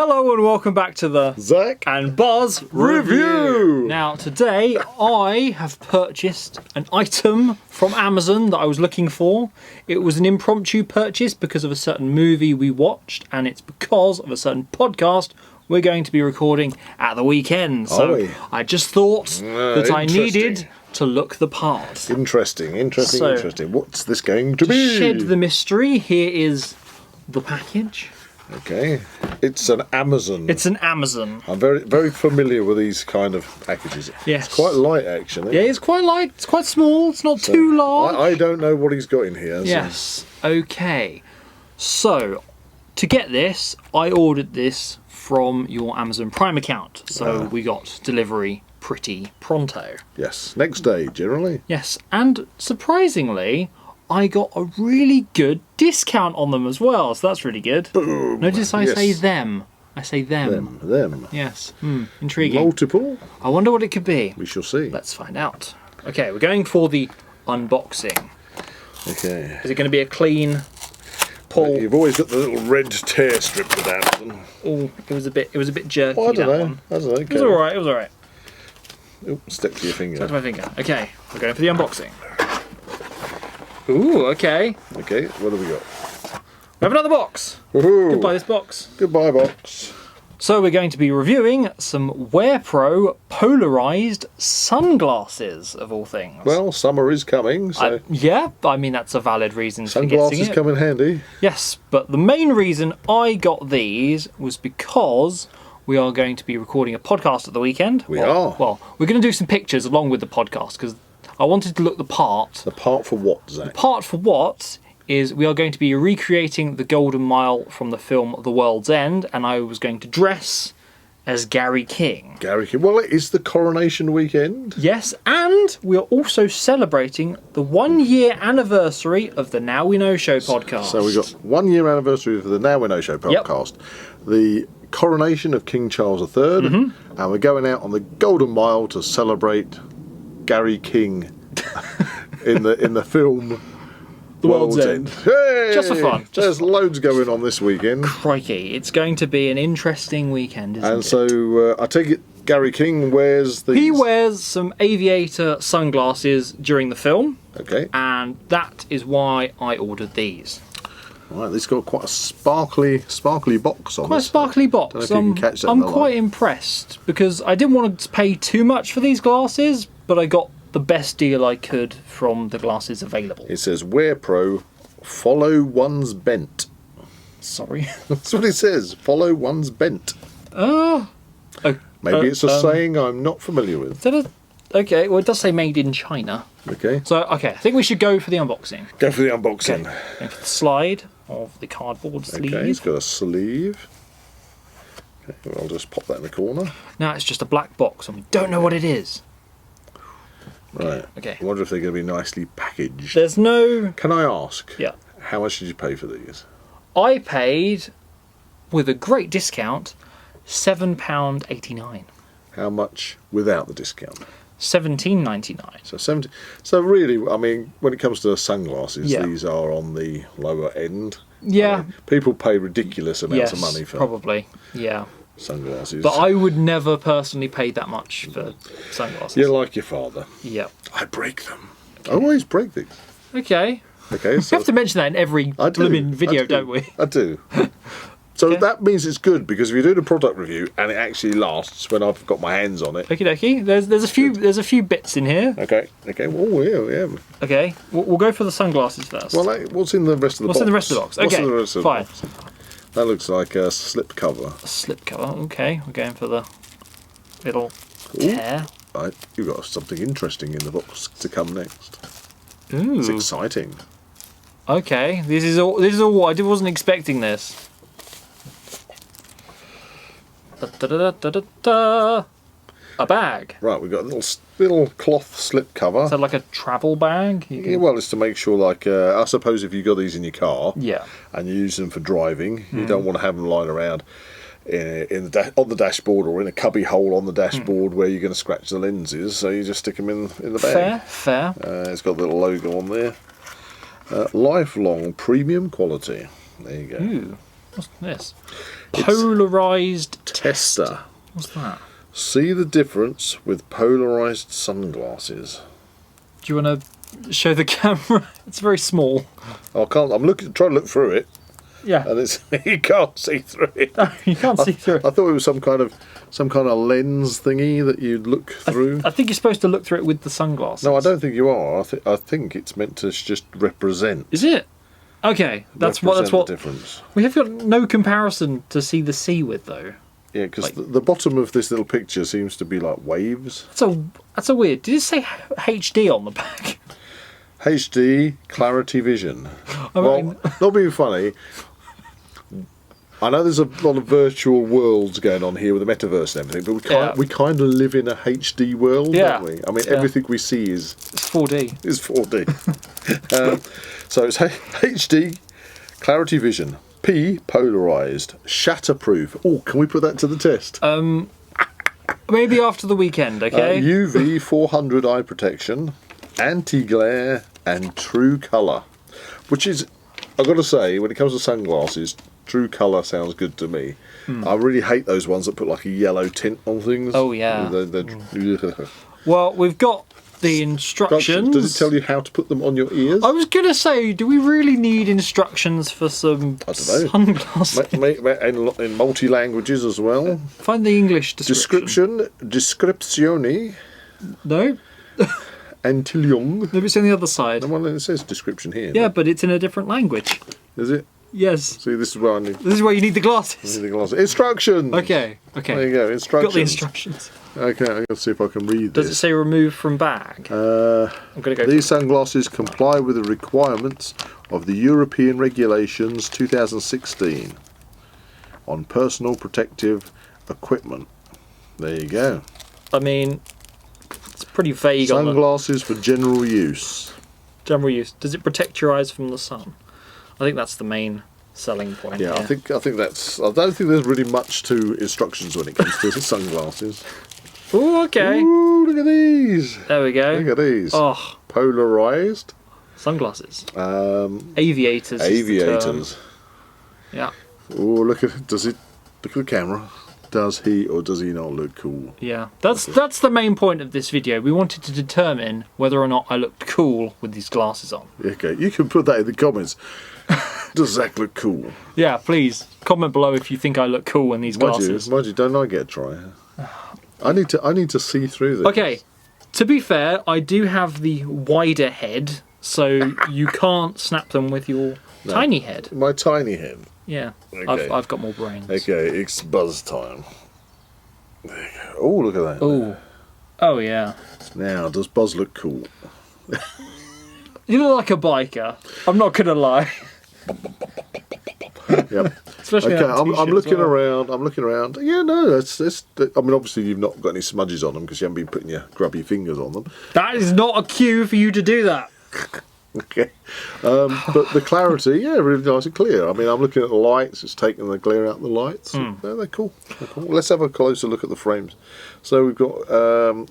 Hello and welcome back to the Zach and Buzz Review. Now today I have purchased an item from Amazon that I was looking for. It was an impromptu purchase because of a certain movie we watched, and it's because of a certain podcast we're going to be recording at the weekend. So I just thought that I needed to look the part. Interesting. What's this going to be? To shed the mystery, here is the package. Okay, it's an Amazon. It's an Amazon. I'm very familiar with these kind of packages. Yes. It's quite light, actually. Yeah, it's quite light. It's quite small. It's not too large. I don't know what he's got in here. Yes. Okay. So, to get this, I ordered this from your Amazon Prime account. So we got delivery pretty pronto. Yes. Next day, generally. Yes, and surprisingly, I got a really good discount on them as well, so that's really good. Boom. Notice I say them. I say them. Them. Yes. Intriguing. Multiple? I wonder what it could be. We shall see. Let's find out. Okay, we're going for the unboxing. Okay. Is it going to be a clean pull? You've always got the little red tear strip with Amazon. Oh, it was a bit jerky. Oh, I don't know. One. Okay. It was alright. It was alright. Oh, stick to your finger. Stick to my finger. Okay, we're going for the unboxing. Ooh, okay. Okay, what have we got? We have another box. Woohoo. Goodbye, this box. Goodbye, box. So we're going to be reviewing some wearPro Polarised Sunglasses, of all things. Well, summer is coming, so I mean that's a valid reason for sunglasses getting it. come in handy. Yes, but the main reason I got these was because we are going to be recording a podcast at the weekend. Well, we're going to do some pictures along with the podcast because I wanted to look the part. The part for what, Zach? The part for what is we are going to be recreating the Golden Mile from the film The World's End, and I was going to dress as Gary King. Gary King. Well, it is the coronation weekend. Yes, and we are also celebrating the 1 year anniversary of the Now We Know Show podcast. So we've got 1 year anniversary of the Now We Know Show podcast. Yep. The coronation of King Charles III, and we're going out on the Golden Mile to celebrate Gary King in the film The World's End. Hey! Just for fun. There's loads going on this weekend. Crikey, it's going to be an interesting weekend, isn't it? And so I take it Gary King wears these... He wears some aviator sunglasses during the film. Okay. And that is why I ordered these. Right, this got quite a sparkly box on it. Quite a sparkly box. Don't know if you can catch that I'm quite impressed because I didn't want to pay too much for these glasses, but I got the best deal I could from the glasses available. It says wearPro, follow one's bent. Sorry. That's what it says. Follow one's bent. Maybe it's a saying I'm not familiar with. Is that okay, well it does say made in China. Okay. So, okay, I think we should go for the unboxing. Go for the unboxing. Okay. Going for the slide of the cardboard sleeve. Okay, it's got a sleeve. Okay, well, I'll just pop that in the corner. Now it's just a black box and we don't know what it is. Right. Okay. I wonder if they're going to be nicely packaged. There's no... Can I ask? Yeah. How much did you pay for these? I paid, with a great discount, £7.89. How much without the discount? £17.99. So 70. So really, I mean, when it comes to sunglasses, Yeah. these are on the lower end. Yeah. I mean, people pay ridiculous amounts of money for probably. Yeah. sunglasses. But I would never personally pay that much for sunglasses. You're like your father. Yeah. I break them. I always break these. Okay. Okay. We So have to mention that in every blooming video, don't we? I do. So that means it's good because if you do the product review and it actually lasts when I've got my hands on it. Okie dokie. There's a few bits in here. Okay. Okay. Well, yeah. Okay. We'll go for the sunglasses first. Well, what's in the rest of the box? What's in the rest of the box? Okay. What's in the rest of the fine. box? That looks like a slip cover. A slip cover. Okay. We're going for the little tear. Right. You've got something interesting in the box to come next. Ooh. It's exciting. Okay. This is all. I wasn't expecting this. A bag. Right, we've got a little cloth slip cover. Is that like a travel bag? Yeah, well, it's to make sure, like, I suppose if you've got these in your car and you use them for driving, you don't want to have them lying around on the dashboard or in a cubby hole on the dashboard where you're going to scratch the lenses, so you just stick them in the bag. Fair. It's got a little logo on there. Lifelong premium quality. There you go. Ooh. What's this? Polarised Tester. What's that? See the difference with polarised sunglasses. Do you want to show the camera? It's very small. I can't. I'm trying to look through it. Yeah. And it's you can't see through it. No, you can't see through it. I thought it was some kind of lens thingy that you'd look through. I think you're supposed to look through it with the sunglasses. No, I don't think you are. I think it's meant to just represent. Is it? Okay, that's what. The difference. We have got no comparison to see the sea with, though. Yeah, because the bottom of this little picture seems to be like waves. That's a weird. Did it say HD on the back? HD clarity vision. Well, not being funny. I know there's a lot of virtual worlds going on here with the metaverse and everything, but we kind of live in a HD world, don't we? I mean, everything we see is 4D. Is 4D. So it's HD clarity vision, P polarised, shatterproof. Oh, can we put that to the test? Maybe after the weekend, okay? uv400 eye protection, anti-glare, and true colour. Which is, I've got to say, when it comes to sunglasses, true colour sounds good to me. I really hate those ones that put like a yellow tint on things. Oh, yeah. They're Well, we've got the instructions. Does it tell you how to put them on your ears? I was going to say, do we really need instructions for some sunglasses? In multi-languages as well. Find the English description. Descripzione. No. Antilium. No, it's on the other side. Well, it says description here. Yeah, but it's in a different language. Is it? Yes. See, this is where I need. This is where you need the glasses. I need the glasses. Instructions. Okay. There you go. Instructions. Got the instructions. Okay, I'm going to see if I can read this. Does it say remove from bag? I'm going to go. These sunglasses comply with the requirements of the European Regulations 2016 on personal protective equipment. There you go. I mean, it's pretty vague. Sunglasses for general use. General use. Does it protect your eyes from the sun? I think that's the main selling point. Yeah, I think that's. I don't think there's really much to instructions when it comes to sunglasses. Oh, okay. Ooh, look at these. There we go. Look at these. Oh, polarized sunglasses. Aviators. Aviators. Yeah. Oh, look at the camera. Does he or does he not look cool? Yeah, that's the main point of this video. We wanted to determine whether or not I looked cool with these glasses on. Okay, you can put that in the comments. Does Zak look cool? Yeah, please comment below if you think I look cool in these glasses. Mind you, don't I get a try? I need to see through this. Okay, to be fair, I do have the wider head, so you can't snap them with your tiny head. My tiny head. Yeah, okay. I've got more brains. Okay, it's buzz time. There you go. Oh, look at that. Oh yeah. Now, does Buzz look cool? You look like a biker. I'm not gonna lie. Yep. Especially okay, I'm looking around. I'm looking around. Yeah, no, that's. I mean, obviously you've not got any smudges on them because you haven't been putting your grubby fingers on them. That is not a cue for you to do that. Okay, but the clarity, yeah, really nice and clear. I mean, I'm looking at the lights. It's taking the glare out of the lights. Yeah, they're cool. Let's have a closer look at the frames. So we've got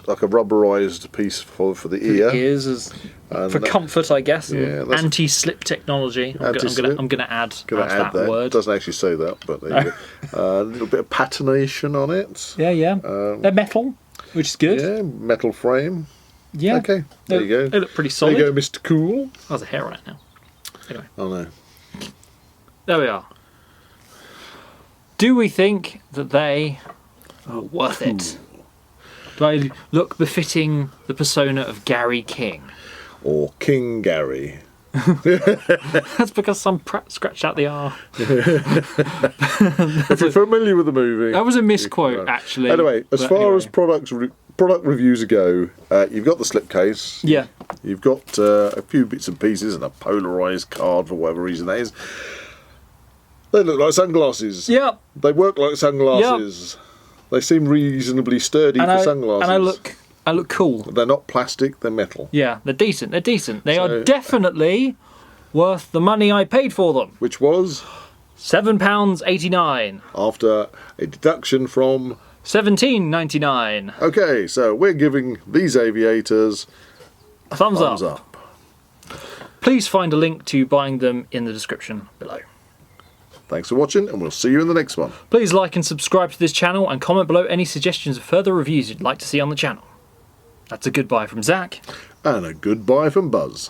like a rubberized piece for the ear. Ears for comfort, I guess. Yeah, anti-slip technology. I'm gonna add that word. It doesn't actually say that, but there you go. A little bit of patination on it. Yeah. They're metal, which is good. Yeah, metal frame. Yeah. Okay, there you go. They look pretty solid. There you go, Mr. Cool. There's a hair on it now. Anyway. Oh no. There we are. Do we think that they are worth it? Do I look befitting the persona of Gary King? Or King Gary. That's because some scratched out the R. If you're familiar with the movie. That was a misquote, actually. Anyway, as far as product reviews go, you've got the slipcase. Yeah. You've got a few bits and pieces and a polarised card for whatever reason that is. They look like sunglasses. Yeah. They work like sunglasses. Yep. They seem reasonably sturdy for sunglasses. And I look cool. They're not plastic, they're metal. Yeah, they're decent. They are definitely worth the money I paid for them. Which was? £7.89. After a deduction from £17.99. Okay, so we're giving these aviators a thumbs up. Please find a link to buying them in the description below. Thanks for watching, and we'll see you in the next one. Please like and subscribe to this channel, and comment below any suggestions of further reviews you'd like to see on the channel. That's a goodbye from Zach. And a goodbye from Buzz.